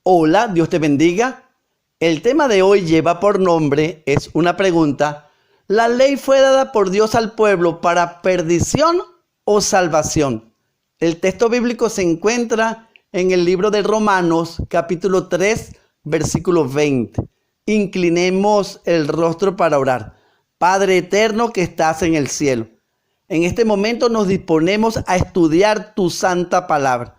Hola, Dios te bendiga. El tema de hoy lleva por nombre, es una pregunta. ¿La ley fue dada por Dios al pueblo para perdición o salvación? El texto bíblico se encuentra en el libro de Romanos, capítulo 3, versículo 20. Inclinemos el rostro para orar. Padre eterno que estás en el cielo, en este momento nos disponemos a estudiar tu santa palabra.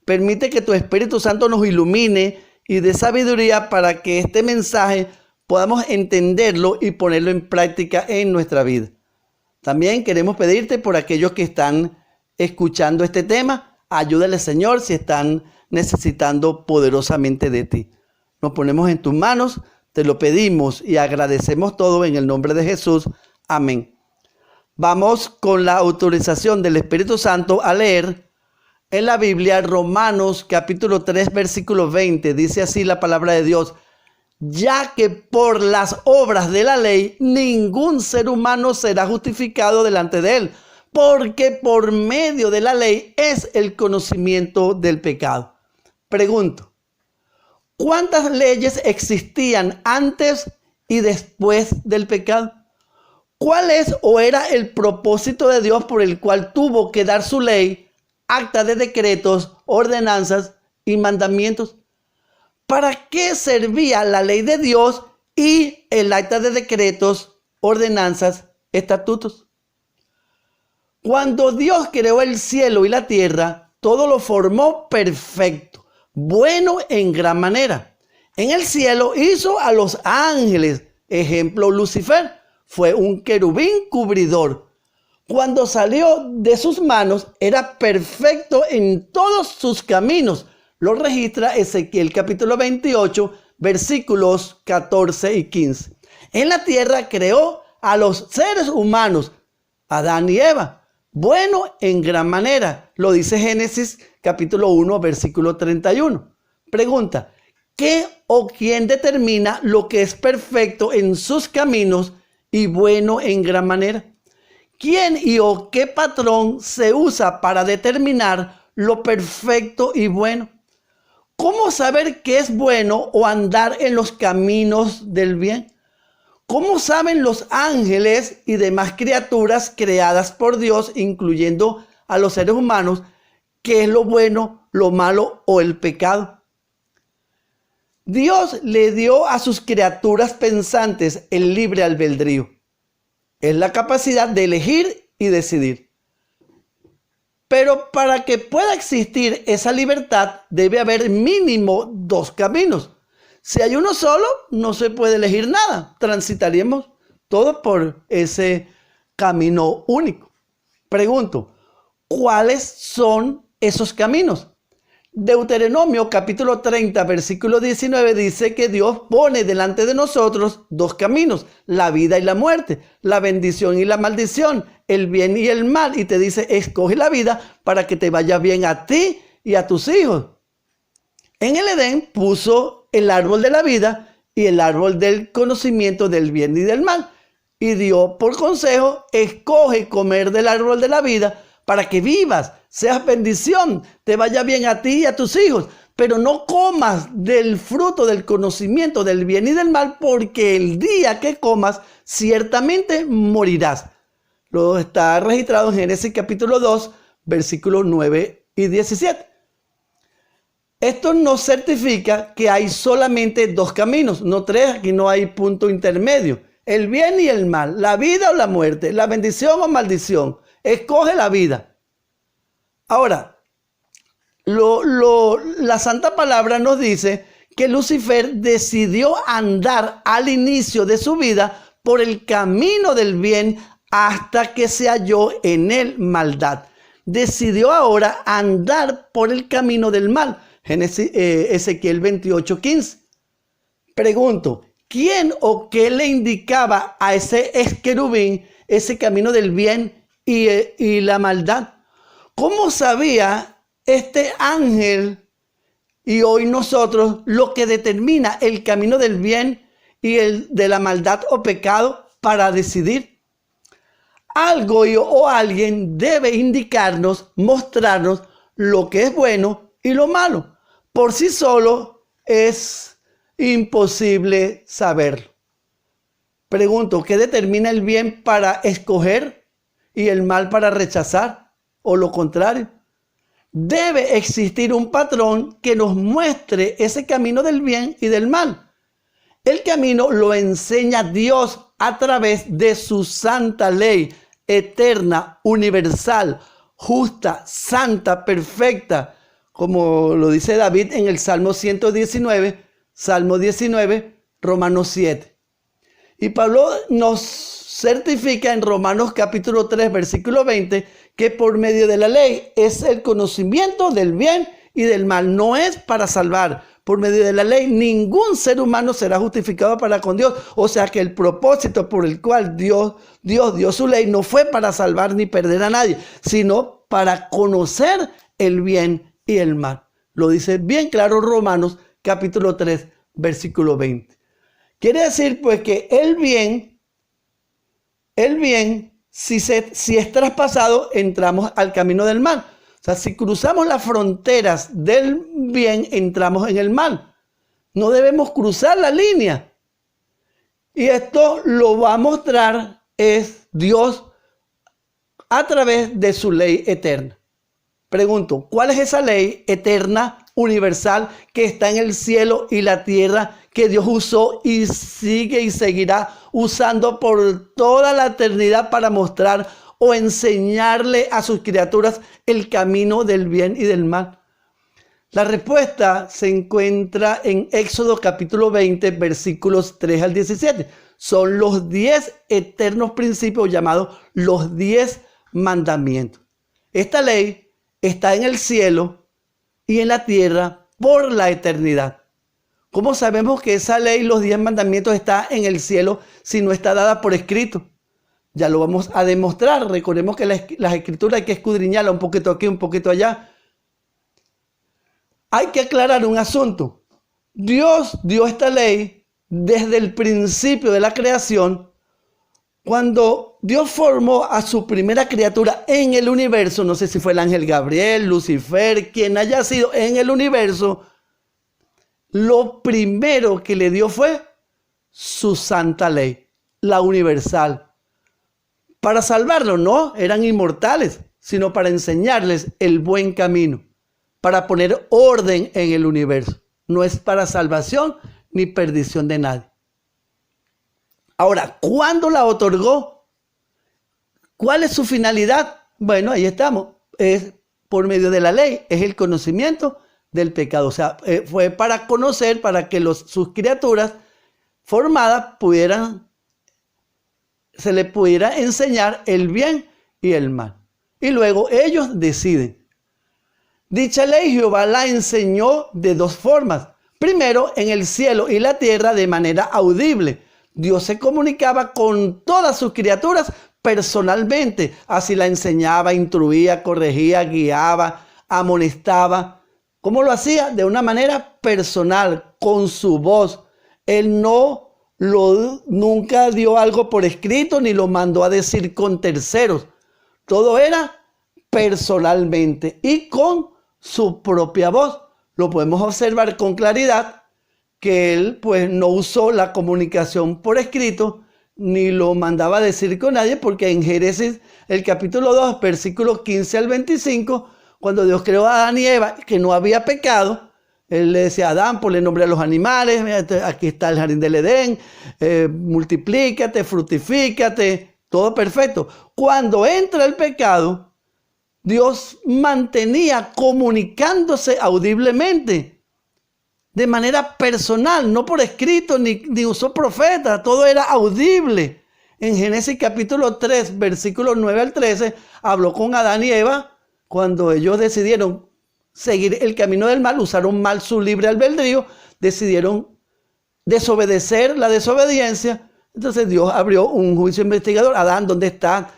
Permite que tu Espíritu Santo nos ilumine y dé sabiduría para que este mensaje podamos entenderlo y ponerlo en práctica en nuestra vida. También queremos pedirte por aquellos que están escuchando este tema, ayúdale, Señor, si están necesitando poderosamente de ti. Nos ponemos en tus manos, te lo pedimos y agradecemos todo en el nombre de Jesús. Amén. Vamos con la autorización del Espíritu Santo a leer en la Biblia, Romanos capítulo 3, versículo 20, dice así la palabra de Dios: ya que por las obras de la ley ningún ser humano será justificado delante de él, porque por medio de la ley es el conocimiento del pecado. Pregunto, ¿cuántas leyes existían antes y después del pecado? ¿Cuál es o era el propósito de Dios por el cual tuvo que dar su ley, acta de decretos, ordenanzas y mandamientos? ¿Para qué servía la ley de Dios y el acta de decretos, ordenanzas, estatutos? Cuando Dios creó el cielo y la tierra, todo lo formó perfecto, bueno en gran manera. En el cielo hizo a los ángeles, ejemplo Lucifer, fue un querubín cubridor. Cuando salió de sus manos era perfecto en todos sus caminos. Lo registra Ezequiel capítulo 28, versículos 14 y 15. En la tierra creó a los seres humanos, Adán y Eva, bueno en gran manera. Lo dice Génesis capítulo 1, versículo 31. Pregunta, ¿qué o quién determina lo que es perfecto en sus caminos y bueno en gran manera? ¿Quién y o qué patrón se usa para determinar lo perfecto y bueno? ¿Cómo saber qué es bueno o andar en los caminos del bien? ¿Cómo saben los ángeles y demás criaturas creadas por Dios, incluyendo a los seres humanos, qué es lo bueno, lo malo o el pecado? Dios le dio a sus criaturas pensantes el libre albedrío. Es la capacidad de elegir y decidir. Pero para que pueda existir esa libertad, debe haber mínimo dos caminos. Si hay uno solo, no se puede elegir nada. Transitaríamos todos por ese camino único. Pregunto, ¿cuáles son esos caminos? Deuteronomio capítulo 30, versículo 19 dice que Dios pone delante de nosotros dos caminos, la vida y la muerte, la bendición y la maldición, el bien y el mal, y te dice, escoge la vida para que te vaya bien a ti y a tus hijos. En el Edén puso el árbol de la vida y el árbol del conocimiento del bien y del mal, y dio por consejo, escoge comer del árbol de la vida para que vivas, seas bendición, te vaya bien a ti y a tus hijos, pero no comas del fruto del conocimiento del bien y del mal, porque el día que comas ciertamente morirás. Lo está registrado en Génesis capítulo 2, versículos 9 y 17. Esto nos certifica que hay solamente dos caminos, no tres, aquí no hay punto intermedio. El bien y el mal, la vida o la muerte, la bendición o maldición. Escoge la vida. Ahora, la Santa Palabra nos dice que Lucifer decidió andar al inicio de su vida por el camino del bien hasta que se halló en él maldad. Decidió ahora andar por el camino del mal. Ezequiel 28, 15. Pregunto, ¿quién o qué le indicaba a ese querubín ese camino del bien y la maldad? ¿Cómo sabía este ángel y hoy nosotros lo que determina el camino del bien y el de la maldad o pecado para decidir? Algo o alguien debe indicarnos, mostrarnos lo que es bueno y lo malo. Por sí solo, es imposible saberlo. Pregunto, ¿qué determina el bien para escoger y el mal para rechazar? ¿O lo contrario? Debe existir un patrón que nos muestre ese camino del bien y del mal. El camino lo enseña Dios a través de su santa ley, eterna, universal, justa, santa, perfecta, como lo dice David en el Salmo 119, Salmo 19, Romanos 7. Y Pablo nos certifica en Romanos capítulo 3, versículo 20, que por medio de la ley es el conocimiento del bien y del mal. No es para salvar. Por medio de la ley, ningún ser humano será justificado para con Dios. O sea que el propósito por el cual Dios dio su ley no fue para salvar ni perder a nadie, sino para conocer el bien y el mal. Lo dice bien claro Romanos capítulo 3, versículo 20. Quiere decir pues que el bien, si es traspasado, entramos al camino del mal. O sea, si cruzamos las fronteras del bien, entramos en el mal. No debemos cruzar la línea. Y esto lo va a mostrar es Dios a través de su ley eterna. Pregunto, ¿cuál es esa ley eterna, universal, que está en el cielo y la tierra, que Dios usó y sigue y seguirá usando por toda la eternidad para mostrar o enseñarle a sus criaturas el camino del bien y del mal? La respuesta se encuentra en Éxodo capítulo 20, versículos 3 al 17. Son los 10 eternos principios llamados los 10 mandamientos. Esta ley está en el cielo y en la tierra por la eternidad. ¿Cómo sabemos que esa ley, los 10 mandamientos, está en el cielo si no está dada por escrito? Ya lo vamos a demostrar. Recordemos que las escrituras hay que escudriñarlas un poquito aquí, un poquito allá. Hay que aclarar un asunto. Dios dio esta ley desde el principio de la creación. Cuando Dios formó a su primera criatura en el universo, no sé si fue el ángel Gabriel, Lucifer, quien haya sido en el universo, lo primero que le dio fue su santa ley, la universal. Para salvarlos, no, eran inmortales, sino para enseñarles el buen camino, para poner orden en el universo. No es para salvación ni perdición de nadie. Ahora, ¿cuándo la otorgó? ¿Cuál es su finalidad? Bueno, ahí estamos. Es por medio de la ley, es el conocimiento del pecado. O sea, fue para conocer, para que sus criaturas formadas se les pudiera enseñar el bien y el mal. Y luego ellos deciden. Dicha ley Jehová la enseñó de dos formas. Primero, en el cielo y la tierra de manera audible. Dios se comunicaba con todas sus criaturas personalmente. Así la enseñaba, instruía, corregía, guiaba, amonestaba. ¿Cómo lo hacía? De una manera personal, con su voz. Él nunca dio algo por escrito ni lo mandó a decir con terceros. Todo era personalmente y con su propia voz. Lo podemos observar con claridad que él pues no usó la comunicación por escrito ni lo mandaba a decir con nadie, porque en Génesis el capítulo 2 versículos 15 al 25, cuando Dios creó a Adán y Eva, que no había pecado, él le decía a Adán, ponle nombre a los animales, aquí está el jardín del Edén, multiplícate, fructifícate, todo perfecto. Cuando entra el pecado, Dios mantenía comunicándose audiblemente, de manera personal, no por escrito, ni usó profeta, todo era audible. En Génesis capítulo 3, versículos 9 al 13, habló con Adán y Eva cuando ellos decidieron seguir el camino del mal, usaron mal su libre albedrío, decidieron desobedecer la desobediencia. Entonces Dios abrió un juicio investigador. Adán, ¿dónde está?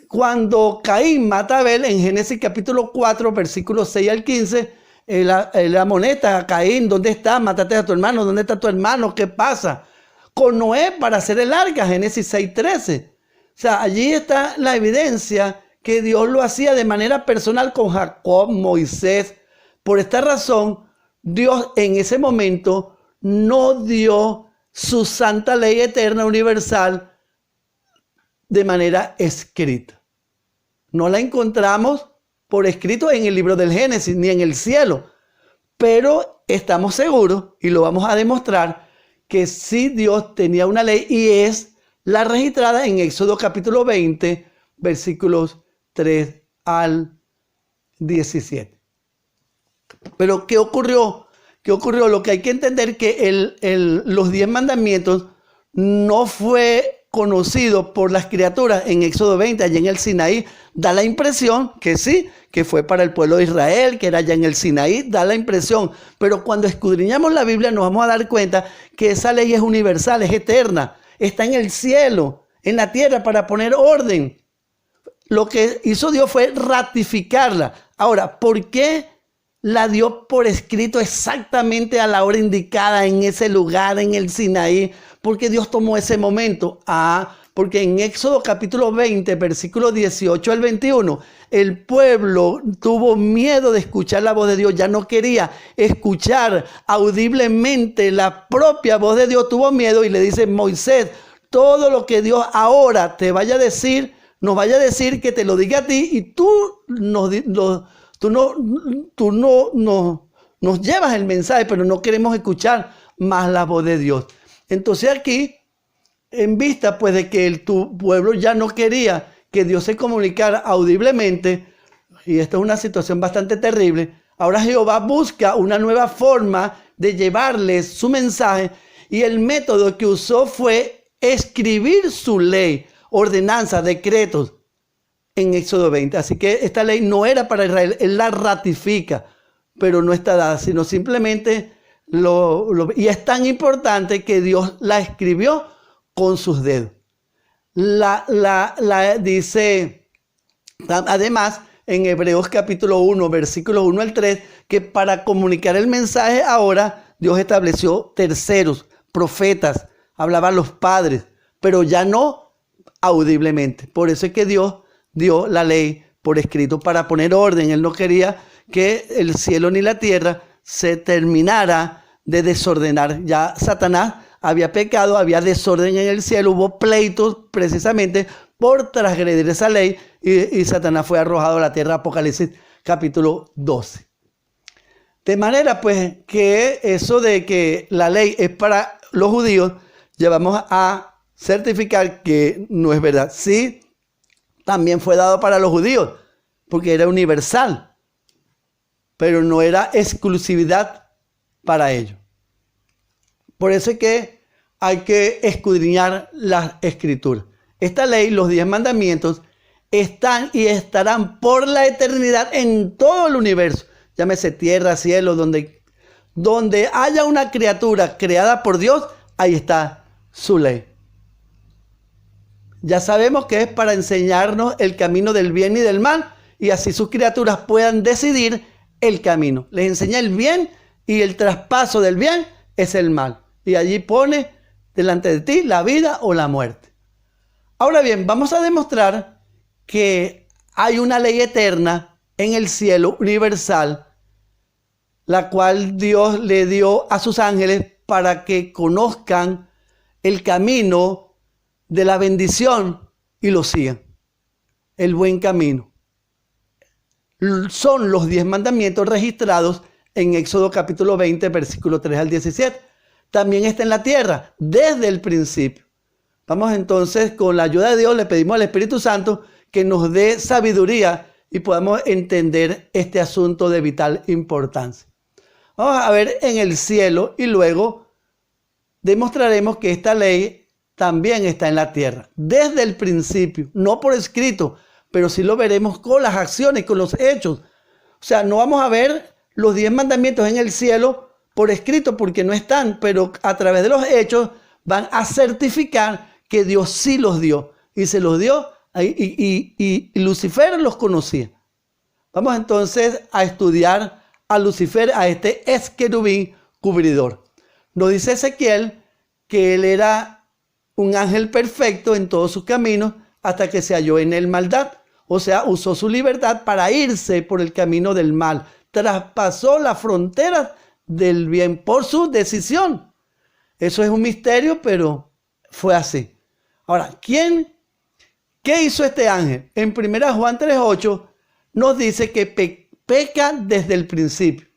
Cuando Caín mata a Abel, en Génesis capítulo 4, versículos 6 al 15, él amonesta a Caín, ¿dónde está? Mátate a tu hermano, ¿dónde está tu hermano? ¿Qué pasa? Con Noé para hacer el arca, Génesis 6, 13. O sea, allí está la evidencia que Dios lo hacía de manera personal con Jacob, Moisés. Por esta razón, Dios en ese momento no dio su santa ley eterna universal de manera escrita. No la encontramos por escrito en el libro del Génesis ni en el cielo, pero estamos seguros, y lo vamos a demostrar, que sí Dios tenía una ley, y es la registrada en Éxodo capítulo 20, versículos 3 al 17. Pero ¿qué ocurrió? Lo que hay que entender que los 10 mandamientos no fue conocido por las criaturas en Éxodo 20, allá en el Sinaí. Da la impresión que sí, que fue para el pueblo de Israel, que era allá en el Sinaí, da la impresión. Pero cuando escudriñamos la Biblia nos vamos a dar cuenta que esa ley es universal, es eterna, está en el cielo, en la tierra, para poner orden. Lo que hizo Dios fue ratificarla. Ahora, ¿por qué la dio por escrito exactamente a la hora indicada, en ese lugar, en el Sinaí? Porque Dios tomó ese momento. Porque en Éxodo capítulo 20, versículos 18 al 21, el pueblo tuvo miedo de escuchar la voz de Dios, ya no quería escuchar audiblemente la propia voz de Dios, tuvo miedo, y le dice: Moisés, todo lo que Dios ahora te vaya a decir, nos vaya a decir, que te lo diga a ti, y tú nos llevas el mensaje, pero no queremos escuchar más la voz de Dios. Entonces aquí, en vista pues de que tu pueblo ya no quería que Dios se comunicara audiblemente, y esta es una situación bastante terrible, ahora Jehová busca una nueva forma de llevarles su mensaje, y el método que usó fue escribir su ley, ordenanzas, decretos, en Éxodo 20. Así que esta ley no era para Israel, él la ratifica, pero no está dada, sino simplemente y es tan importante que Dios la escribió con sus dedos. Dice, además, en Hebreos capítulo 1, versículos 1 al 3, que para comunicar el mensaje ahora Dios estableció terceros, profetas, hablaban los padres, pero ya no audiblemente. Por eso es que Dios dio la ley por escrito, para poner orden. Él no quería que el cielo ni la tierra se terminara de desordenar. Ya Satanás había pecado, había desorden en el cielo, hubo pleitos precisamente por transgredir esa ley, y Satanás fue arrojado a la tierra. Apocalipsis capítulo 12. De manera pues que eso de que la ley es para los judíos, ya vamos a certificar que no es verdad. Sí, también fue dado para los judíos, porque era universal, pero no era exclusividad para ellos. Por eso es que hay que escudriñar las escrituras. Esta ley, los 10 mandamientos, están y estarán por la eternidad en todo el universo. Llámese tierra, cielo, donde haya una criatura creada por Dios, ahí está su ley. Ya sabemos que es para enseñarnos el camino del bien y del mal, y así sus criaturas puedan decidir el camino. Les enseña el bien, y el traspaso del bien es el mal. Y allí pone delante de ti la vida o la muerte. Ahora bien, vamos a demostrar que hay una ley eterna en el cielo universal, la cual Dios le dio a sus ángeles para que conozcan el camino de la bendición y lo sigan. El buen camino. Son los 10 mandamientos registrados en Éxodo capítulo 20, versículo 3 al 17. También está en la tierra desde el principio. Vamos entonces, con la ayuda de Dios, le pedimos al Espíritu Santo que nos dé sabiduría y podamos entender este asunto de vital importancia. Vamos a ver en el cielo, y luego demostraremos que esta ley también está en la tierra, desde el principio, no por escrito, pero sí lo veremos con las acciones, con los hechos. O sea, no vamos a ver los 10 mandamientos en el cielo por escrito, porque no están, pero a través de los hechos van a certificar que Dios sí los dio, y se los dio, y Lucifer los conocía. Vamos entonces a estudiar a Lucifer, a este querubín cubridor. Nos dice Ezequiel que él era un ángel perfecto en todos sus caminos, hasta que se halló en él maldad. O sea, usó su libertad para irse por el camino del mal. Traspasó las fronteras del bien por su decisión. Eso es un misterio, pero fue así. Ahora, ¿qué hizo este ángel? En 1 Juan 3:8 nos dice que peca desde el principio.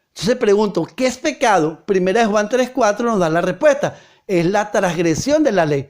Entonces pregunto, ¿qué es pecado? 1 Juan 3:4 nos da la respuesta. Es la transgresión de la ley.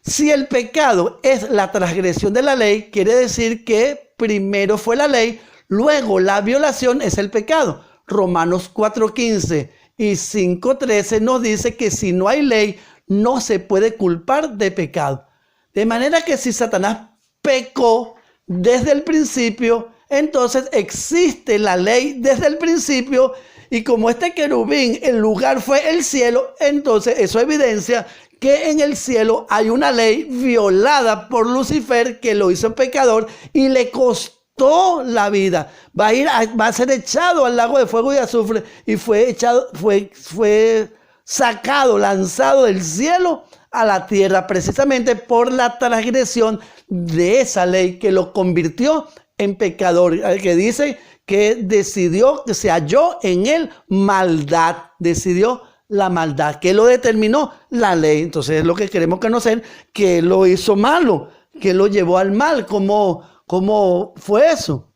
Si el pecado es la transgresión de la ley, quiere decir que primero fue la ley, luego la violación es el pecado. Romanos 4:15 y 5:13 nos dice que si no hay ley, no se puede culpar de pecado. De manera que si Satanás pecó desde el principio, entonces existe la ley desde el principio, y como este querubín, el lugar fue el cielo, entonces eso evidencia que en el cielo hay una ley violada por Lucifer, que lo hizo pecador y le costó la vida. Va a ser echado al lago de fuego y azufre, y fue sacado, lanzado del cielo a la tierra, precisamente por la transgresión de esa ley que lo convirtió en pecador, que dice que decidió, que se halló en él maldad, decidió la maldad, que lo determinó la ley. Entonces es lo que queremos conocer, que lo hizo malo, que lo llevó al mal. ¿Cómo fue eso?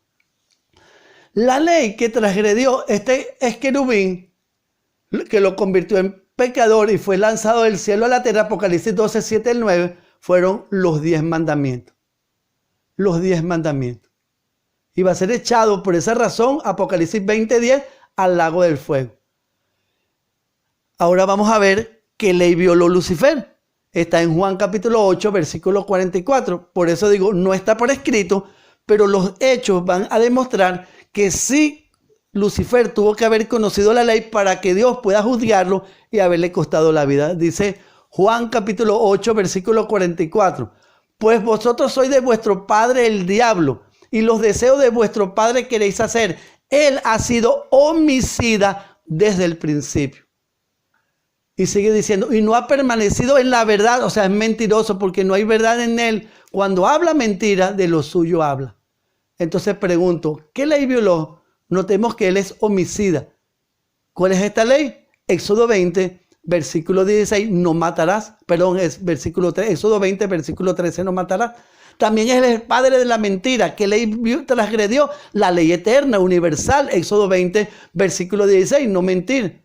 La ley que transgredió este querubín, que lo convirtió en pecador y fue lanzado del cielo a la tierra, Apocalipsis 12, 7 al 9, fueron los 10 mandamientos. Los 10 mandamientos. Y va a ser echado por esa razón, Apocalipsis 20:10, al lago del fuego. Ahora vamos a ver qué ley violó Lucifer. Está en Juan capítulo 8, versículo 44. Por eso digo, no está por escrito, pero los hechos van a demostrar que sí, Lucifer tuvo que haber conocido la ley para que Dios pueda juzgarlo y haberle costado la vida. Dice Juan capítulo 8, versículo 44. Pues vosotros sois de vuestro padre el diablo, y los deseos de vuestro padre queréis hacer. Él ha sido homicida desde el principio. Y sigue diciendo, y no ha permanecido en la verdad, o sea, es mentiroso porque no hay verdad en él. Cuando habla mentira, de lo suyo habla. Entonces pregunto, ¿qué ley violó? Notemos que él es homicida. ¿Cuál es esta ley? Éxodo 20, versículo 16, no matarás. Perdón, es versículo 3, Éxodo 20, versículo 13, no matarás. También es el padre de la mentira. ¿Qué ley transgredió? La ley eterna, universal. Éxodo 20, versículo 16, no mentir.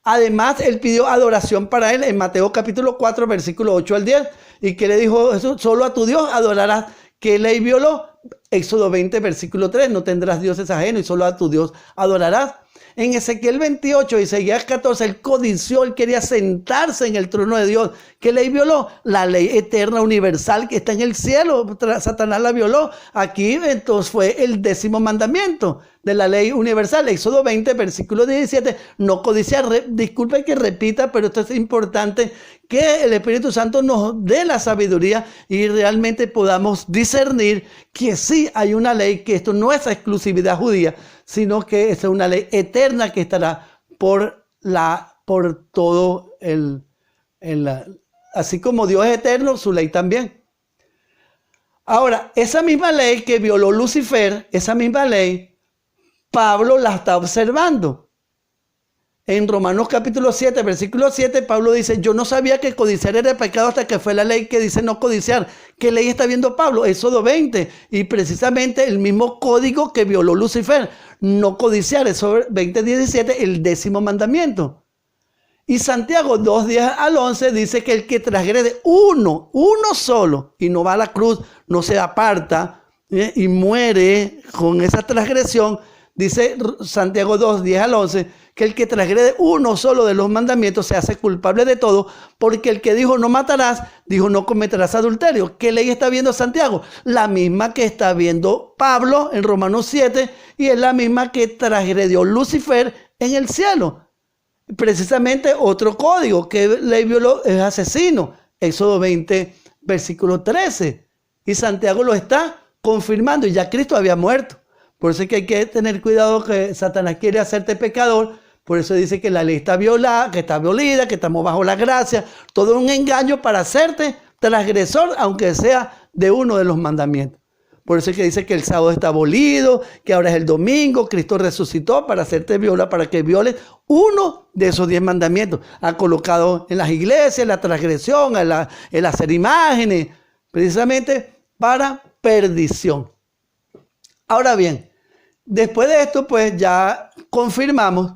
Además, él pidió adoración para él en Mateo capítulo 4, versículo 8 al 10. ¿Y qué le dijo Jesús? Solo a tu Dios adorarás. ¿Qué ley violó? Éxodo 20, versículo 3. No tendrás dioses ajenos y solo a tu Dios adorarás. En Ezequiel 28 y Isaías 14, él codició, él quería sentarse en el trono de Dios. ¿Qué ley violó? La ley eterna universal que está en el cielo. Satanás la violó. Aquí entonces fue el 10º mandamiento de la ley universal. Éxodo 20, versículo 17. No codiciar. Disculpe que repita, pero esto es importante, que el Espíritu Santo nos dé la sabiduría y realmente podamos discernir que sí hay una ley, que esto no es exclusividad judía, sino que es una ley eterna que estará por todo así como Dios es eterno, su ley también. Ahora, esa misma ley que violó Lucifer, esa misma ley, Pablo la está observando. En Romanos capítulo 7, versículo 7, Pablo dice, yo no sabía que codiciar era pecado hasta que fue la ley que dice no codiciar. ¿Qué ley está viendo Pablo? Éxodo 20, y precisamente el mismo código que violó Lucifer, no codiciar. Éxodo 20, 17, el 10º mandamiento. Y Santiago 2, 10 al 11 dice que el que transgrede uno solo, y no va a la cruz, no se aparta, y muere con esa transgresión, dice Santiago 2, 10 al 11, que el que transgrede uno solo de los mandamientos se hace culpable de todo, porque el que dijo no matarás, dijo no cometerás adulterio. ¿Qué ley está viendo Santiago? La misma que está viendo Pablo en Romanos 7, y es la misma que transgredió Lucifer en el cielo. Precisamente otro código que ley violó es asesino. Éxodo 20, versículo 13. Y Santiago lo está confirmando, y ya Cristo había muerto. Por eso es que hay que tener cuidado, que Satanás quiere hacerte pecador. Por eso dice que la ley está violada, que está violada, que estamos bajo la gracia. Todo un engaño para hacerte transgresor, aunque sea de uno de los mandamientos. Por eso es que dice que el sábado está abolido, que ahora es el domingo, Cristo resucitó para hacerte para que violes uno de esos 10 mandamientos. Ha colocado en las iglesias la transgresión, el hacer imágenes, precisamente para perdición. Ahora bien, después de esto, pues ya confirmamos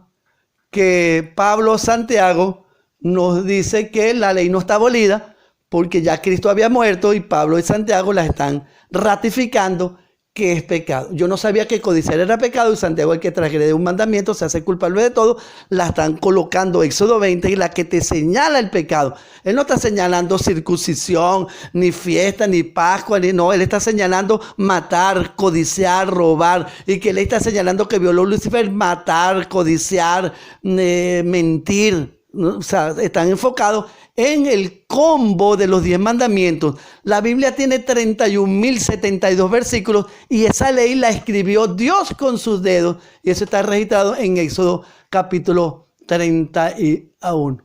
que Pablo Santiago nos dice que la ley no está abolida porque ya Cristo había muerto y Pablo y Santiago la están ratificando que es pecado. Yo no sabía que codiciar era pecado y Santiago, el que transgrede un mandamiento, se hace culpable de todo. La están colocando Éxodo 20 y la que te señala el pecado. Él no está señalando circuncisión, ni fiesta, ni Pascua, no. Él está señalando matar, codiciar, robar. Y que él está señalando que violó Lucifer, matar, codiciar, mentir. ¿No? O sea, están enfocados en el combo de los 10 mandamientos. La Biblia tiene 31.072 versículos y esa ley la escribió Dios con sus dedos y eso está registrado en Éxodo capítulo 31.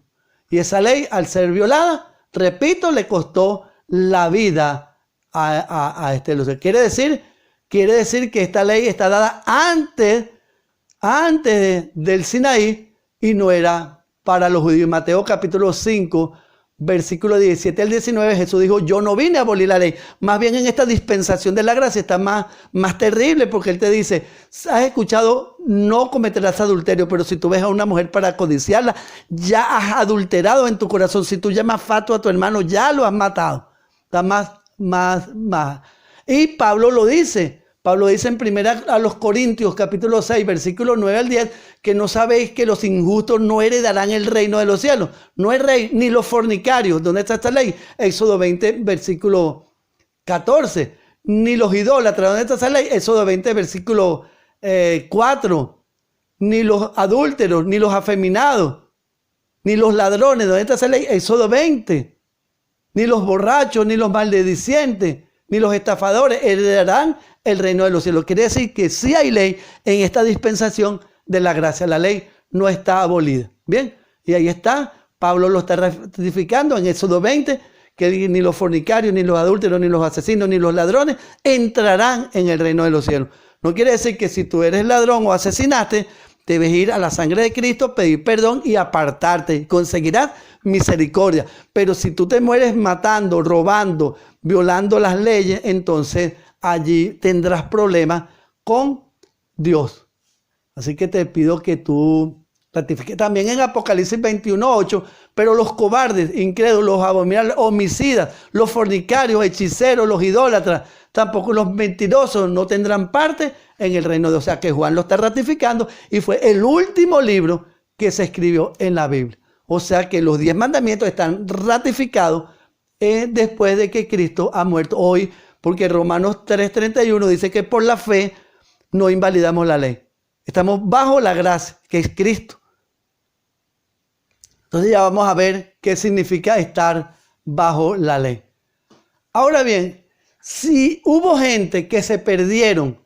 Y esa ley, al ser violada, repito, le costó la vida a este Lucifer. Quiere decir que esta ley está dada antes del Sinaí y no era para los judíos. Mateo capítulo 5, versículo 17 al 19, Jesús dijo, yo no vine a abolir la ley. Más bien en esta dispensación de la gracia está más terrible, porque él te dice, has escuchado, no cometerás adulterio, pero si tú ves a una mujer para codiciarla, ya has adulterado en tu corazón. Si tú llamas fatuo a tu hermano, ya lo has matado. Está más. Y Pablo lo dice. Pablo dice en primera a los Corintios, capítulo 6, versículo 9 al 10, que no sabéis que los injustos no heredarán el reino de los cielos. No es rey, ni los fornicarios. ¿Dónde está esta ley? Éxodo 20, versículo 14. Ni los idólatras. ¿Dónde está esa ley? Éxodo 20, versículo 4. Ni los adúlteros, ni los afeminados, ni los ladrones. ¿Dónde está esa ley? Éxodo 20. Ni los borrachos, ni los maldicientes, ni los estafadores heredarán el reino de los cielos. Quiere decir que sí hay ley en esta dispensación de la gracia. La ley no está abolida. Bien, y ahí está. Pablo lo está ratificando en Éxodo 20, que ni los fornicarios, ni los adúlteros, ni los asesinos, ni los ladrones entrarán en el reino de los cielos. No quiere decir que si tú eres ladrón o asesinaste, debes ir a la sangre de Cristo, pedir perdón y apartarte. Y conseguirás misericordia. Pero si tú te mueres matando, robando, violando las leyes, entonces allí tendrás problemas con Dios. Así que te pido que tú ratifiques. También en Apocalipsis 21:8, pero los cobardes, incrédulos, los abominables, homicidas, los fornicarios, hechiceros, los idólatras, tampoco los mentirosos no tendrán parte en el reino de Dios. O sea que Juan lo está ratificando y fue el último libro que se escribió en la Biblia. O sea que los 10 mandamientos están ratificados después de que Cristo ha muerto hoy. Porque Romanos 3:31 dice que por la fe no invalidamos la ley. Estamos bajo la gracia, que es Cristo. Entonces ya vamos a ver qué significa estar bajo la ley. Ahora bien, si hubo gente que se perdieron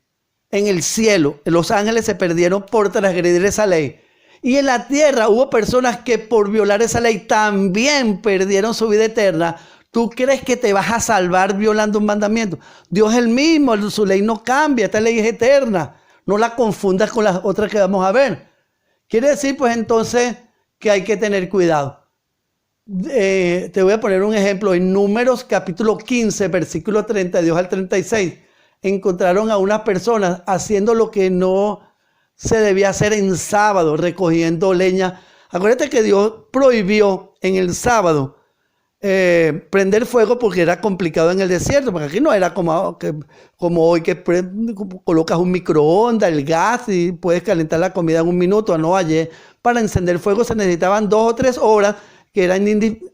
en el cielo, los ángeles se perdieron por transgredir esa ley, y en la tierra hubo personas que por violar esa ley también perdieron su vida eterna, ¿tú crees que te vas a salvar violando un mandamiento? Dios es el mismo, su ley no cambia, esta ley es eterna. No la confundas con las otras que vamos a ver. Quiere decir, pues entonces, que hay que tener cuidado. Te voy a poner un ejemplo. En Números capítulo 15, versículo 32 al 36, encontraron a unas personas haciendo lo que no se debía hacer en sábado, recogiendo leña. Acuérdate que Dios prohibió en el sábado prender fuego porque era complicado en el desierto, porque aquí no era como hoy que colocas un microondas, el gas y puedes calentar la comida en un minuto. No, ayer para encender fuego se necesitaban 2 o 3 horas que eran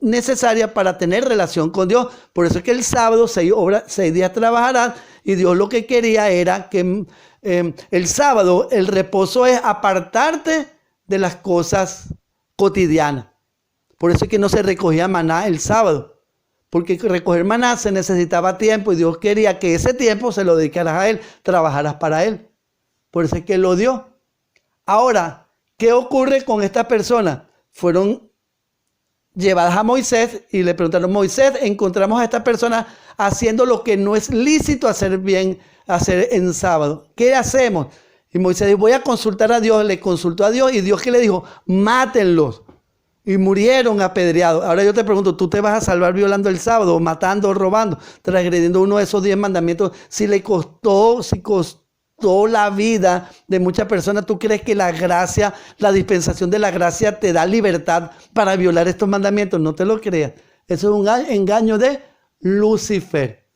necesarias para tener relación con Dios. Por eso es que el sábado 6 días trabajarás y Dios lo que quería era que el sábado el reposo es apartarte de las cosas cotidianas. Por eso es que no se recogía maná el sábado, porque recoger maná se necesitaba tiempo y Dios quería que ese tiempo se lo dedicaras a Él, trabajaras para Él. Por eso es que lo dio. Ahora, ¿qué ocurre con estas personas? Fueron llevadas a Moisés y le preguntaron: Moisés, encontramos a esta persona haciendo lo que no es lícito hacer en sábado. ¿Qué hacemos? Y Moisés dijo: voy a consultar a Dios. Le consultó a Dios y Dios, ¿qué le dijo? Mátenlos. Y murieron apedreados. Ahora yo te pregunto, ¿tú te vas a salvar violando el sábado, o matando, o robando, transgrediendo uno de esos 10 mandamientos? Si costó la vida de muchas personas, ¿tú crees que la gracia, la dispensación de la gracia te da libertad para violar estos mandamientos? No te lo creas. Eso es un engaño de Lucifer.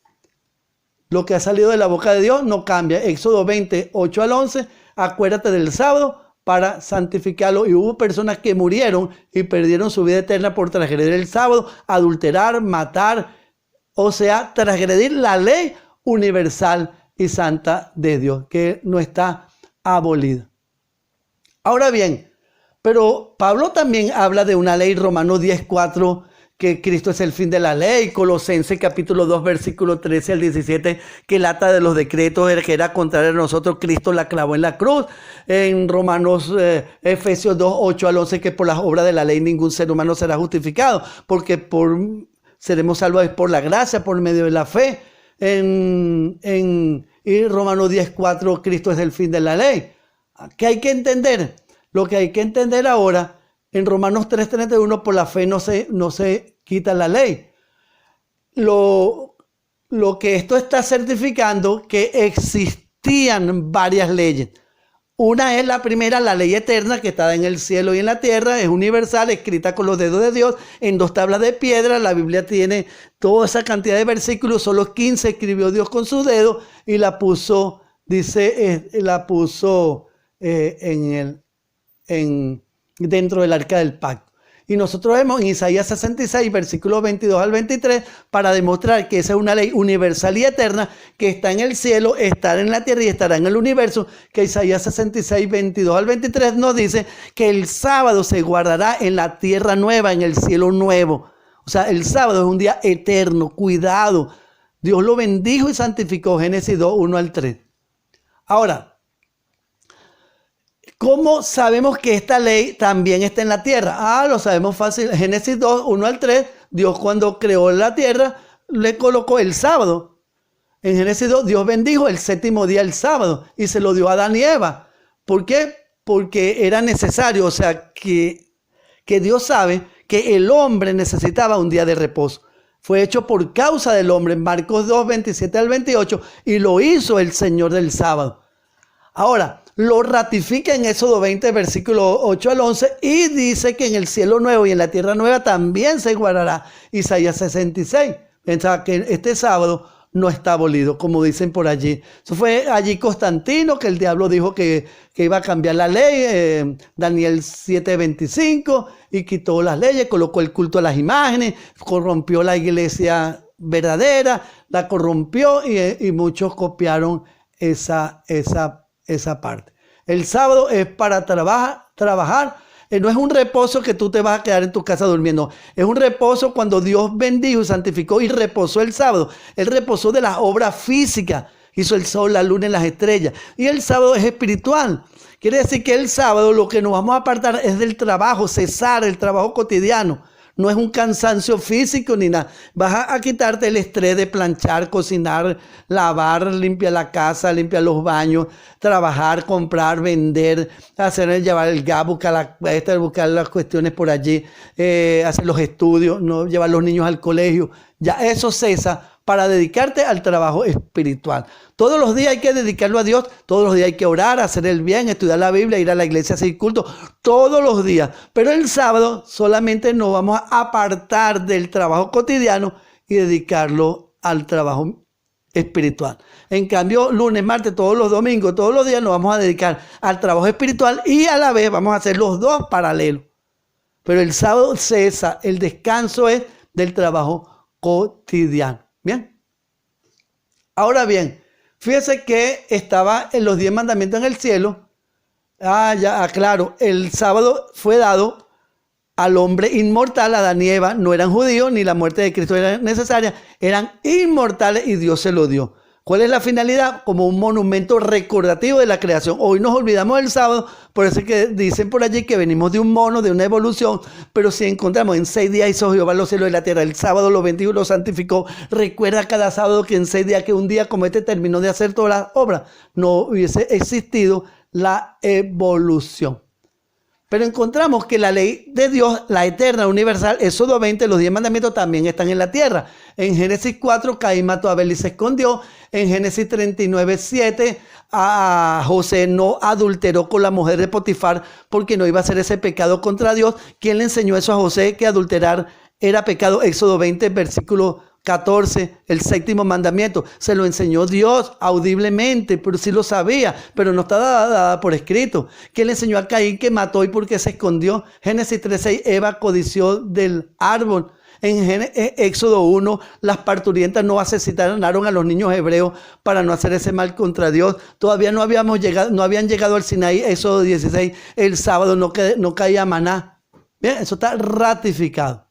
Lo que ha salido de la boca de Dios no cambia. Éxodo 20, 8 al 11, acuérdate del sábado para santificarlo. Y hubo personas que murieron y perdieron su vida eterna por transgredir el sábado, adulterar, matar, o sea, transgredir la ley universal y santa de Dios, que no está abolida. Ahora bien, pero Pablo también habla de una ley, Romanos 10:4, que Cristo es el fin de la ley. Colosenses capítulo 2, versículo 13 al 17, que el acta de los decretos que era contraria a nosotros, Cristo la clavó en la cruz. En Efesios 2, 8 al 11, que por las obras de la ley ningún ser humano será justificado, porque seremos salvos por la gracia, por medio de la fe. Y Romanos 10:4, Cristo es el fin de la ley. ¿Qué hay que entender? Lo que hay que entender ahora, en Romanos 3:31, por la fe no se quita la ley. Lo que esto está certificando, que existían varias leyes. Una es la primera, la ley eterna, que está en el cielo y en la tierra, es universal, escrita con los dedos de Dios en 2 tablas de piedra. La Biblia tiene toda esa cantidad de versículos, solo 15 escribió Dios con su dedo y la puso, dentro del arca del pacto. Y nosotros vemos en Isaías 66, versículos 22 al 23, para demostrar que esa es una ley universal y eterna, que está en el cielo, estará en la tierra y estará en el universo, que Isaías 66, 22 al 23 nos dice que el sábado se guardará en la tierra nueva, en el cielo nuevo. O sea, el sábado es un día eterno, cuidado. Dios lo bendijo y santificó, Génesis 2, 1 al 3. Ahora, ¿cómo sabemos que esta ley también está en la tierra? Lo sabemos fácil. Génesis 2, 1 al 3, Dios cuando creó la tierra le colocó el sábado. En Génesis 2, Dios bendijo el 7º día, el sábado, y se lo dio a Adán y Eva. ¿Por qué? Porque era necesario, o sea, que Dios sabe que el hombre necesitaba un día de reposo. Fue hecho por causa del hombre, en Marcos 2, 27 al 28, y lo hizo el Señor del sábado. Ahora, lo ratifica en Éxodo 20, versículo 8 al 11, y dice que en el cielo nuevo y en la tierra nueva también se guardará. Isaías 66. Pensaba que este sábado no está abolido, como dicen por allí. Eso fue allí Constantino, que el diablo dijo que iba a cambiar la ley, Daniel 7:25, y quitó las leyes, colocó el culto a las imágenes, corrompió la iglesia verdadera, la corrompió, y muchos copiaron esa parte. El sábado es para trabajar. No es un reposo que tú te vas a quedar en tu casa durmiendo. Es un reposo cuando Dios bendijo y santificó y reposó el sábado. Él reposó de las obras físicas. Hizo el sol, la luna y las estrellas. Y el sábado es espiritual. Quiere decir que el sábado lo que nos vamos a apartar es del trabajo, cesar el trabajo cotidiano. No es un cansancio físico ni nada. Vas a quitarte el estrés de planchar, cocinar, lavar, limpiar la casa, limpiar los baños, trabajar, comprar, vender, llevar el gas, buscar las cuestiones por allí, hacer los estudios, no llevar los niños al colegio. Ya eso cesa para dedicarte al trabajo espiritual. Todos los días hay que dedicarlo a Dios, todos los días hay que orar, hacer el bien, estudiar la Biblia, ir a la iglesia, hacer culto, todos los días. Pero el sábado solamente nos vamos a apartar del trabajo cotidiano y dedicarlo al trabajo espiritual. En cambio, lunes, martes, todos los domingos, todos los días nos vamos a dedicar al trabajo espiritual y a la vez vamos a hacer los dos paralelos. Pero el sábado cesa, el descanso es del trabajo cotidiano. Bien. Ahora bien, fíjese que estaba en los 10 mandamientos en el cielo. Claro, el sábado fue dado al hombre inmortal. Adán y Eva no eran judíos, ni la muerte de Cristo era necesaria. Eran inmortales y Dios se lo dio. ¿Cuál es la finalidad? Como un monumento recordativo de la creación. Hoy nos olvidamos del sábado, por eso es que dicen por allí que venimos de un mono, de una evolución, pero si encontramos en 6 días hizo Jehová los cielos y la tierra, el sábado lo bendijo y lo santificó. Recuerda cada sábado que en 6 días, que un día como este terminó de hacer todas las obras, no hubiese existido la evolución. Pero encontramos que la ley de Dios, la eterna, universal, Éxodo 20, los 10 mandamientos también están en la tierra. En Génesis 4, Caín mató a Abel y se escondió. En Génesis 39, 7, a José no adulteró con la mujer de Potifar porque no iba a hacer ese pecado contra Dios. ¿Quién le enseñó eso a José? Que adulterar era pecado. Éxodo 20, versículo 14, el 7º mandamiento, se lo enseñó Dios audiblemente, pero sí lo sabía, pero no está dada por escrito. ¿Quién le enseñó a Caín que mató y por qué se escondió? Génesis 3:6, Eva codició del árbol. En Éxodo 1, las parturientas no asesinaron a los niños hebreos para no hacer ese mal contra Dios. Todavía no habían llegado al Sinaí. Éxodo 16, el sábado no caía maná. Bien, eso está ratificado.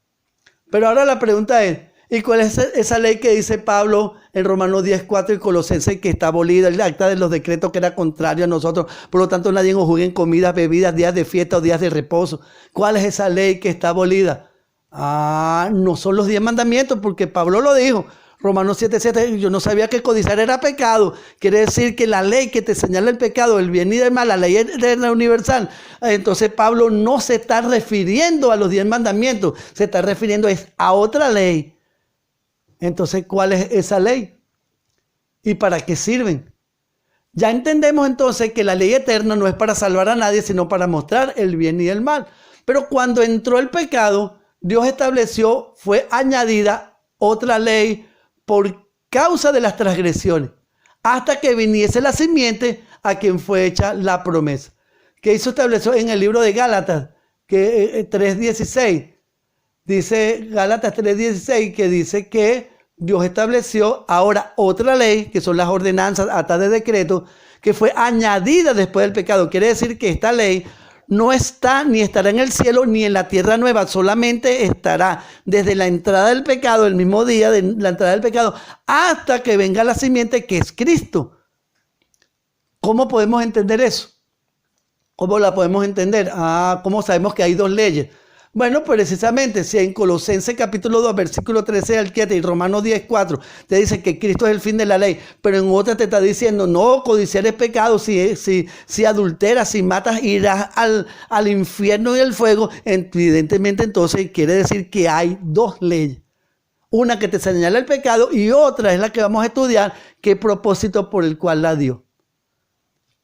Pero ahora la pregunta es, ¿y cuál es esa ley que dice Pablo en Romanos 10:4 y Colosenses que está abolida? El acta de los decretos que era contrario a nosotros. Por lo tanto, nadie nos juzgue en comidas, bebidas, días de fiesta o días de reposo. ¿Cuál es esa ley que está abolida? No son los 10 mandamientos, porque Pablo lo dijo. Romanos 7:7, yo no sabía que codiciar era pecado. Quiere decir que la ley que te señala el pecado, el bien y el mal, la ley eterna universal. Entonces Pablo no se está refiriendo a los 10 mandamientos, se está refiriendo a otra ley. Entonces, ¿cuál es esa ley? ¿Y para qué sirven? Ya entendemos entonces que la ley eterna no es para salvar a nadie, sino para mostrar el bien y el mal. Pero cuando entró el pecado, Dios estableció, fue añadida otra ley por causa de las transgresiones, hasta que viniese la simiente a quien fue hecha la promesa. Que hizo estableció en el libro de Gálatas, que 3:16. Dice Gálatas 3:16, que dice que Dios estableció ahora otra ley, que son las ordenanzas, actas de decreto, que fue añadida después del pecado. Quiere decir que esta ley no está ni estará en el cielo ni en la tierra nueva, solamente estará desde la entrada del pecado, el mismo día de la entrada del pecado, hasta que venga la simiente que es Cristo. ¿Cómo podemos entender eso? ¿Cómo la podemos entender? ¿Cómo sabemos que hay 2 leyes? Bueno, precisamente si en Colosenses capítulo 2, versículo 13 al 15 y Romanos 10:4 te dice que Cristo es el fin de la ley, pero en otra te está diciendo, no, codiciar es pecado, si adulteras, si matas, irás al infierno y al fuego. Evidentemente entonces quiere decir que hay 2 leyes. Una que te señala el pecado y otra es la que vamos a estudiar, qué propósito por el cual la dio.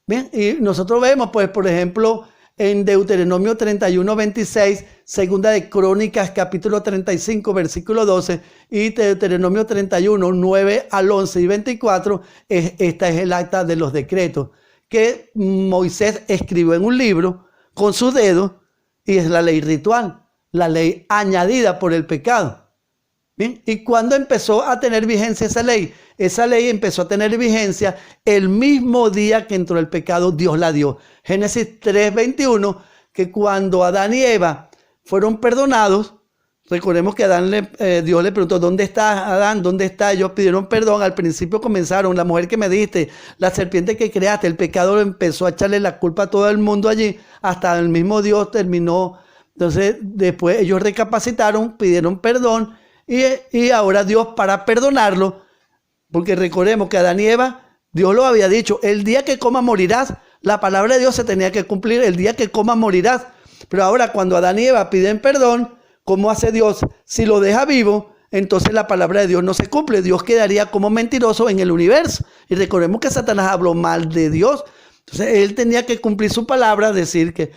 Bien, y nosotros vemos, pues, por ejemplo, en Deuteronomio 31:26, segunda de Crónicas capítulo 35, versículo 12, y Deuteronomio 31, 9 al 11 y 24, esta es el acta de los decretos que Moisés escribió en un libro con sus dedos, y es la ley ritual, la ley añadida por el pecado. Bien, ¿y cuándo empezó a tener vigencia esa ley? Esa ley empezó a tener vigencia el mismo día que entró el pecado, Dios la dio. Génesis 3:21, que cuando Adán y Eva fueron perdonados, recordemos que Dios le preguntó, ¿dónde está Adán? ¿Dónde está? Ellos pidieron perdón. Al principio comenzaron, la mujer que me diste, la serpiente que creaste, el pecado empezó a echarle la culpa a todo el mundo allí, hasta el mismo Dios terminó. Entonces, después ellos recapacitaron, pidieron perdón, y ahora Dios, para perdonarlo, porque recordemos que Adán y Eva, Dios lo había dicho, el día que comas morirás. La palabra de Dios se tenía que cumplir, el día que comas morirás. Pero ahora cuando Adán y Eva piden perdón, ¿cómo hace Dios? Si lo deja vivo, entonces la palabra de Dios no se cumple. Dios quedaría como mentiroso en el universo. Y recordemos que Satanás habló mal de Dios. Entonces él tenía que cumplir su palabra, decir que,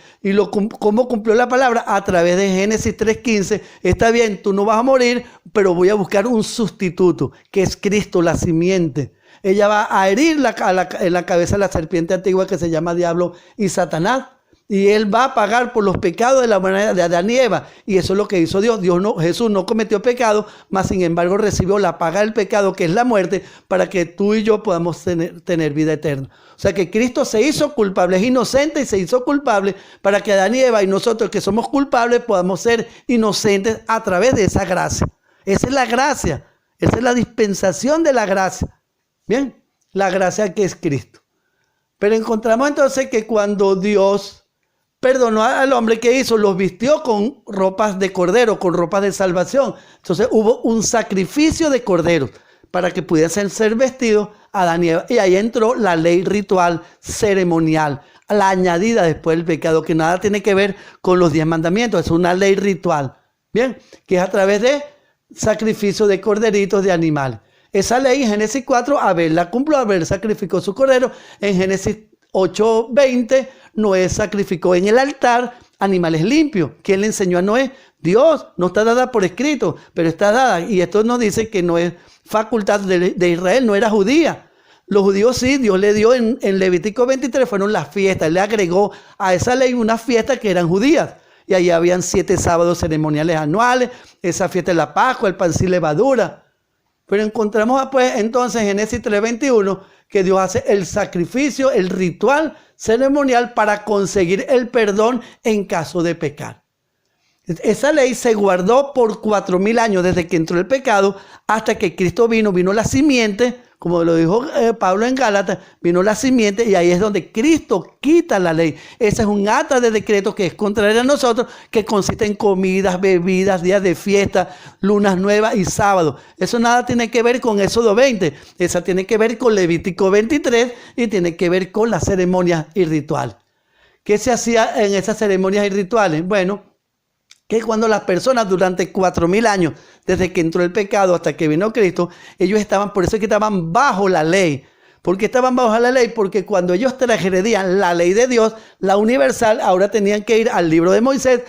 ¿cómo cumplió la palabra? A través de Génesis 3:15, está bien, tú no vas a morir, pero voy a buscar un sustituto, que es Cristo, la simiente. Ella va a herir en la cabeza de la serpiente antigua que se llama Diablo y Satanás. Y él va a pagar por los pecados de la humanidad, de Adán y Eva. Y eso es lo que hizo Dios. Jesús no cometió pecado, mas sin embargo recibió la paga del pecado, que es la muerte, para que tú y yo podamos tener vida eterna. O sea que Cristo se hizo culpable, es inocente y se hizo culpable para que Adán y Eva y nosotros que somos culpables podamos ser inocentes a través de esa gracia. Esa es la gracia, esa es la dispensación de la gracia. Bien, la gracia que es Cristo. Pero encontramos entonces que cuando Dios perdonó al hombre, ¿qué hizo? Los vistió con ropas de cordero, con ropas de salvación. Entonces hubo un sacrificio de corderos para que pudiesen ser vestidos Adán y Eva. Y ahí entró la ley ritual ceremonial, la añadida después del pecado, que nada tiene que ver con los 10 mandamientos. Es una ley ritual, ¿bien? Que es a través de sacrificio de corderitos de animales. Esa ley en Génesis 4, Abel la cumplió, Abel sacrificó su cordero. En Génesis 8:20, Noé sacrificó en el altar animales limpios. ¿Quién le enseñó a Noé? Dios. No está dada por escrito, pero está dada. Y esto nos dice que no es facultad de Israel, no era judía. Los judíos sí, Dios le dio en Levítico 23, fueron las fiestas. Él le agregó a esa ley unas fiestas que eran judías. Y ahí habían 7 sábados ceremoniales anuales, esa fiesta de la Pascua, el pan sin levadura. Pero encontramos pues entonces en Génesis 3:21 que Dios hace el sacrificio, el ritual ceremonial para conseguir el perdón en caso de pecar. Esa ley se guardó por 4,000 años desde que entró el pecado hasta que Cristo vino la simiente, como lo dijo Pablo en Gálatas, vino la simiente y ahí es donde Cristo quita la ley. Ese es un acta de decreto que es contrario a nosotros, que consiste en comidas, bebidas, días de fiesta, lunas nuevas y sábados. Eso nada tiene que ver con Éxodo 20, esa tiene que ver con Levítico 23 y tiene que ver con las ceremonias y rituales. ¿Qué se hacía en esas ceremonias y rituales? Bueno, que cuando las personas durante 4,000 años, desde que entró el pecado hasta que vino Cristo, ellos estaban, por eso es que estaban bajo la ley. ¿Por qué estaban bajo la ley? Porque cuando ellos transgredían la ley de Dios, la universal, ahora tenían que ir al libro de Moisés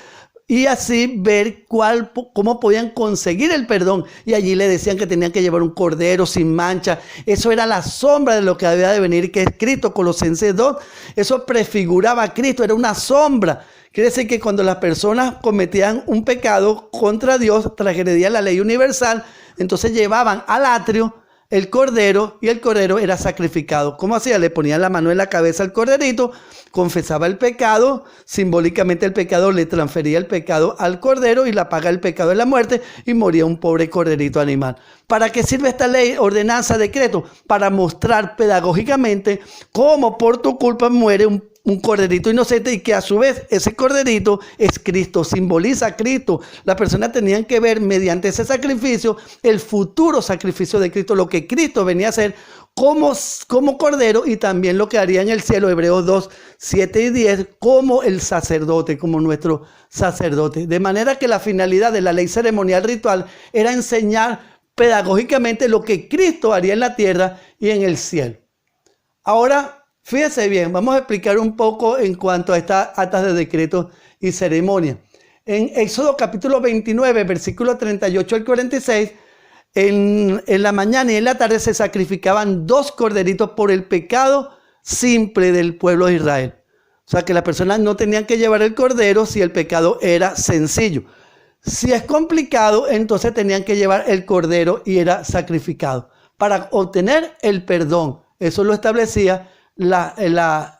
y así ver cómo podían conseguir el perdón. Y allí le decían que tenían que llevar un cordero sin mancha. Eso era la sombra de lo que había de venir, que es Cristo, Colosenses 2. Eso prefiguraba a Cristo, era una sombra. Quiere decir que cuando las personas cometían un pecado contra Dios, transgredían la ley universal, entonces llevaban al atrio el cordero y el cordero era sacrificado. ¿Cómo hacía? Le ponían la mano en la cabeza al corderito, confesaba el pecado, simbólicamente el pecado le transfería el pecado al cordero y la paga el pecado de la muerte y moría un pobre corderito animal. ¿Para qué sirve esta ley, ordenanza, decreto? Para mostrar pedagógicamente cómo por tu culpa muere un corderito inocente y que a su vez ese corderito es Cristo, simboliza a Cristo. Las personas tenían que ver mediante ese sacrificio el futuro sacrificio de Cristo, lo que Cristo venía a hacer como cordero y también lo que haría en el cielo, Hebreos 2, 7 y 10, como el sacerdote, como nuestro sacerdote. De manera que la finalidad de la ley ceremonial ritual era enseñar pedagógicamente lo que Cristo haría en la tierra y en el cielo. Ahora, fíjense bien, vamos a explicar un poco en cuanto a estas actas de decretos y ceremonia. En Éxodo capítulo 29, versículo 38 al 46, en la mañana y en la tarde se sacrificaban 2 corderitos por el pecado simple del pueblo de Israel. O sea que las personas no tenían que llevar el cordero si el pecado era sencillo. Si es complicado, entonces tenían que llevar el cordero y era sacrificado para obtener el perdón. Eso lo establecía la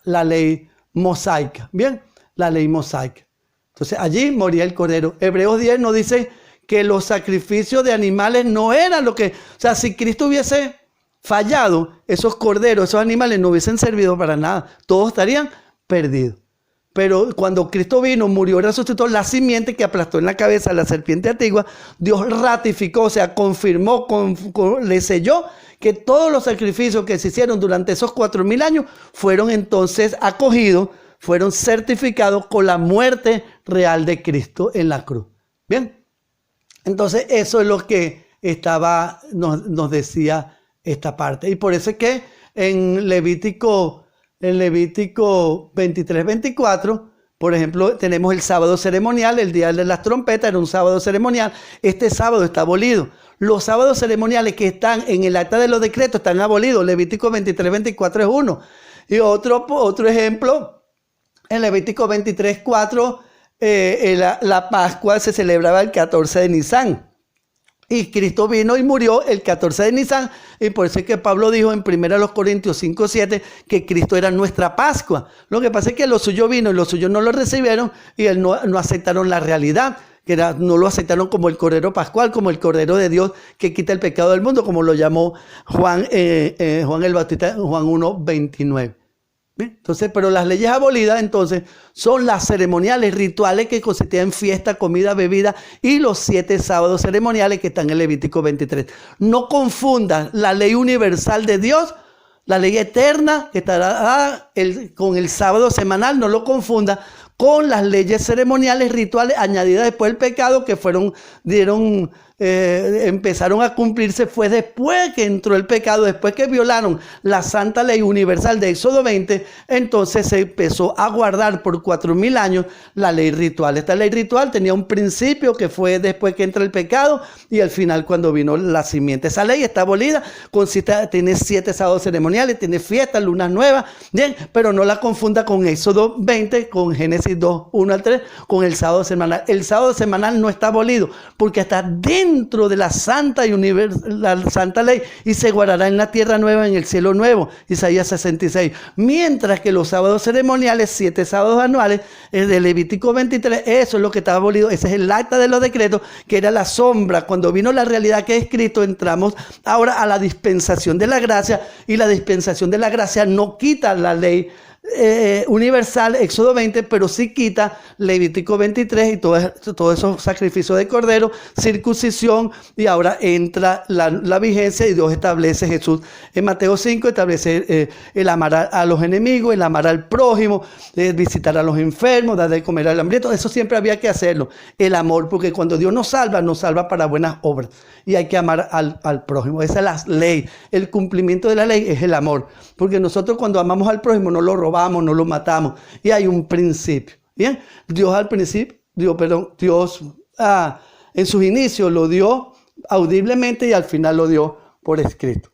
ley mosaica. Bien, la ley mosaica. Entonces allí moría el cordero. Hebreos 10 nos dice que los sacrificios de animales no eran lo que... O sea, si Cristo hubiese fallado, esos corderos, esos animales no hubiesen servido para nada. Todos estarían perdidos. Pero cuando Cristo vino, murió y resucitó, la simiente que aplastó en la cabeza a la serpiente antigua, Dios ratificó, o sea, confirmó, le selló que todos los sacrificios que se hicieron durante esos 4,000 años fueron entonces acogidos, fueron certificados con la muerte real de Cristo en la cruz. Bien, entonces eso es lo que nos decía esta parte. Y por eso es que en Levítico 23, 24, por ejemplo, tenemos el sábado ceremonial, el día de las trompetas era un sábado ceremonial. Este sábado está abolido. Los sábados ceremoniales que están en el acta de los decretos están abolidos. Levítico 23, 24 es uno. Y otro ejemplo, en Levítico 23, 4, la Pascua se celebraba el 14 de Nisan. Y Cristo vino y murió el 14 de Nisan. Y por eso es que Pablo dijo en 1 Corintios 5, 7 que Cristo era nuestra Pascua. Lo que pasa es que los suyos vino y los suyos no lo recibieron y no aceptaron la realidad no lo aceptaron como el Cordero Pascual, como el Cordero de Dios que quita el pecado del mundo, como lo llamó Juan el Bautista en Juan 1:29. ¿Bien? Entonces, pero las leyes abolidas entonces son las ceremoniales, rituales que consistían en fiesta, comida, bebida y los 7 sábados ceremoniales que están en Levítico 23. No confundan la ley universal de Dios, la ley eterna que estará con el sábado semanal, no lo confunda con las leyes ceremoniales, rituales añadidas después del pecado que empezaron a cumplirse fue después que entró el pecado, después que violaron la santa ley universal de Éxodo 20, entonces se empezó a guardar por 4000 años la ley ritual. Esta ley ritual tenía un principio que fue después que entra el pecado y al final cuando vino la simiente. Esa ley está abolida, tiene 7 sábados ceremoniales, tiene fiestas, lunas nuevas, bien, pero no la confunda con Éxodo 20, con Génesis 2, 1 al 3, con el sábado semanal. El sábado semanal no está abolido porque está dentro de la santa la santa ley y se guardará en la tierra nueva, en el cielo nuevo, Isaías 66. Mientras que los sábados ceremoniales, 7 sábados anuales, de Levítico 23, eso es lo que está abolido. Ese es el acta de los decretos, que era la sombra. Cuando vino la realidad que es Cristo, entramos ahora a la dispensación de la gracia, y la dispensación de la gracia no quita la ley universal, Éxodo 20, pero sí quita Levítico 23 y todos esos sacrificios de cordero, circuncisión, y ahora entra la vigencia y Dios establece, Jesús en Mateo 5 establece el amar a los enemigos, el amar al prójimo, visitar a los enfermos, dar de comer al hambriento. Eso siempre había que hacerlo, el amor, porque cuando Dios nos salva para buenas obras y hay que amar al prójimo. Esa es la ley, el cumplimiento de la ley es el amor, porque nosotros cuando amamos al prójimo no lo robamos, no lo matamos, y hay un principio. Bien, Dios en sus inicios lo dio audiblemente y al final lo dio por escrito.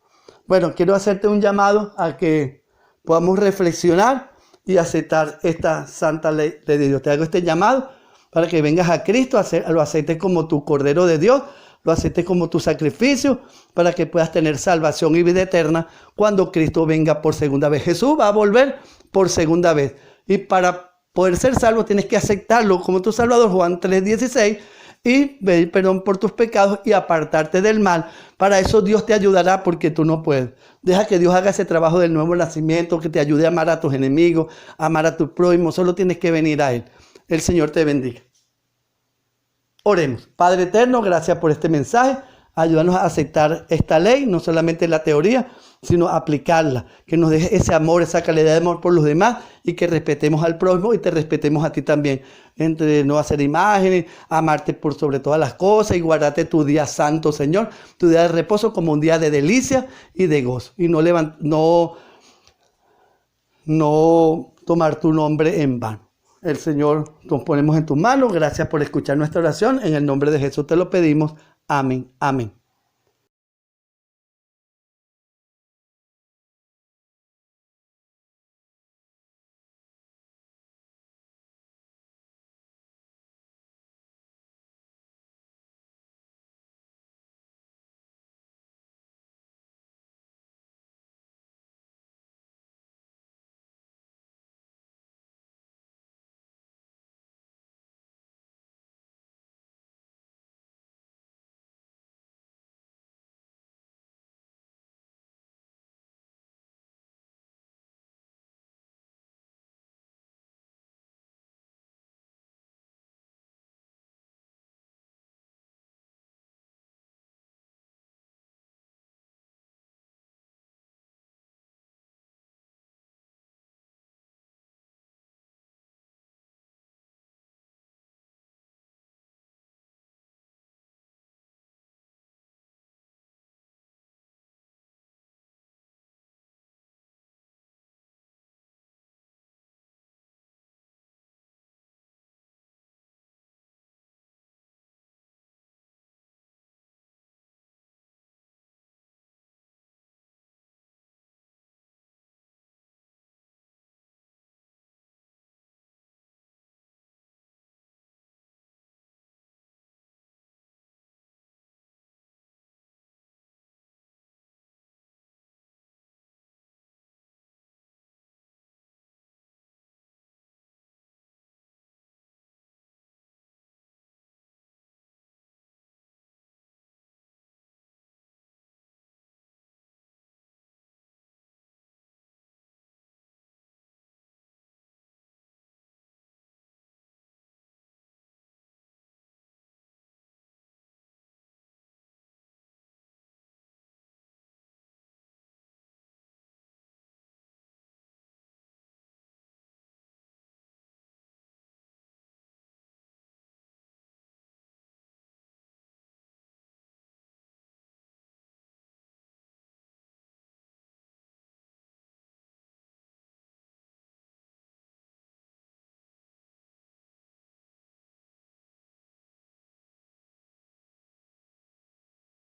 Bueno, quiero hacerte un llamado a que podamos reflexionar y aceptar esta santa ley de Dios. Te hago este llamado para que vengas a Cristo, lo aceptes como tu Cordero de Dios, lo aceptes como tu sacrificio, para que puedas tener salvación y vida eterna cuando Cristo venga por segunda vez. Jesús va a volver por segunda vez. Y para poder ser salvo tienes que aceptarlo como tu Salvador, Juan 3:16, y pedir perdón por tus pecados y apartarte del mal. Para eso Dios te ayudará, porque tú no puedes. Deja que Dios haga ese trabajo del nuevo nacimiento, que te ayude a amar a tus enemigos, a amar a tu prójimo. Solo tienes que venir a Él. El Señor te bendiga. Oremos. Padre eterno, gracias por este mensaje. Ayúdanos a aceptar esta ley, no solamente la teoría, sino aplicarla. Que nos deje ese amor, esa calidad de amor por los demás, y que respetemos al prójimo y te respetemos a ti también. Entre no hacer imágenes, amarte por sobre todas las cosas y guardarte tu día santo, Señor. Tu día de reposo como un día de delicia y de gozo. Y no tomar tu nombre en vano. El Señor, nos ponemos en tus manos. Gracias por escuchar nuestra oración. En el nombre de Jesús te lo pedimos. Amén. Amén.